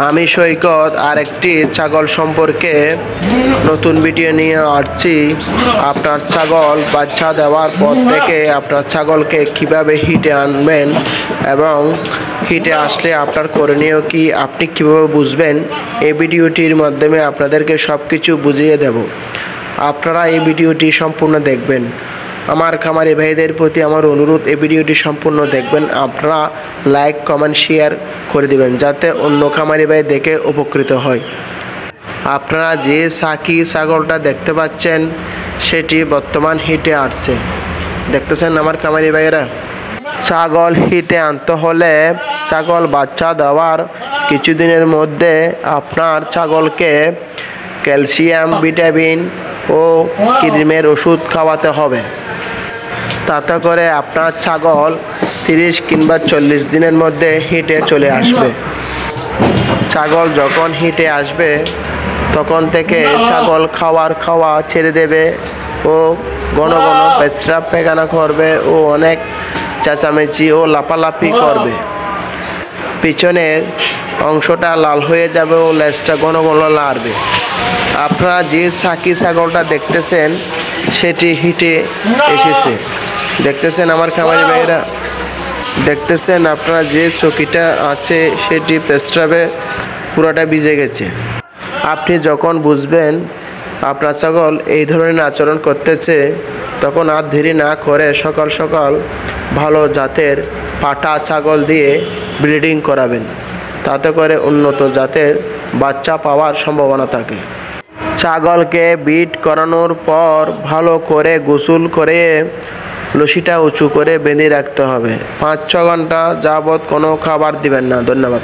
আমি সৈকত আরেকটি ছাগল সম্পর্কে নতুন ভিডিও নিয়ে আসছি। আপনার ছাগল বাচ্চা দেওয়ার পর থেকে আপনার ছাগলকে কিভাবে হিটে আনবেন এবং হিটে আসলে আপনার করণীয় কি, আপনি কিভাবে বুঝবেন, এই ভিডিওটির মাধ্যমে আপনাদেরকে সব কিছু বুঝিয়ে দেব। আপনারা এই ভিডিওটি সম্পূর্ণ দেখবেন। আমার খামারি ভাইদের প্রতি আমার অনুরোধ, এই ভিডিওটি সম্পূর্ণ দেখবেন। আপনারা লাইক, কমেন্ট, শেয়ার করে দিবেন যাতে অন্য খামারি ভাই দেখে উপকৃত হয়। আপনারা যে সাকি ছাগলটা দেখতে পাচ্ছেন সেটি বর্তমান হিটে আসছে, দেখতেছেন আমার খামারি ভাইয়েরা। ছাগল হিটে আনতে হলে ছাগল বাচ্চা দেওয়ার কিছুদিনের মধ্যে আপনার ছাগলকে ক্যালসিয়াম, ভিটামিন ও ক্রিমের ওষুধ খাওয়াতে হবে। তাতে করে আপনার ছাগল 30 কিংবা 40 দিনের মধ্যে হিটে চলে আসবে। ছাগল যখন হিটে আসবে তখন থেকে ছাগল খাওয়া ছেড়ে দেবে ও ঘন ঘন পেশাব পায়খানা করবে ও অনেক চেঁচামেচি ও লাফালাফি করবে। পিছনের অংশটা লাল হয়ে যাবে ও লেজটা ঘন ঘন লাড়বে। আপনারা যে সাকি ছাগলটা দেখতেছেন সেটি হিটে এসেছে, দেখতেছেন আমার খামারি ভাইয়েরা। দেখতেছেন আপনারা যে চকিটা আছে সেটি পেস্ট্রাবে পুরোটা ভিজে গেছে। আপনি যখন বুঝবেন আপনার ছাগল এই ধরনের আচরণ করতেছে তখন আর দেরি না করে সকাল সকাল ভালো জাতের পাটা ছাগল দিয়ে ব্রিডিং করাবেন। তাতে করে উন্নত জাতের বাচ্চা পাওয়ার সম্ভাবনা থাকে। ছাগলকে ব্রিড করানোর পর ভালো করে গোসল করে লসিটা উঁচু করে বেঁধে রাখতে হবে। 5-6 ঘন্টা যাবৎ কোনো খাবার দিবেন না। ধন্যবাদ।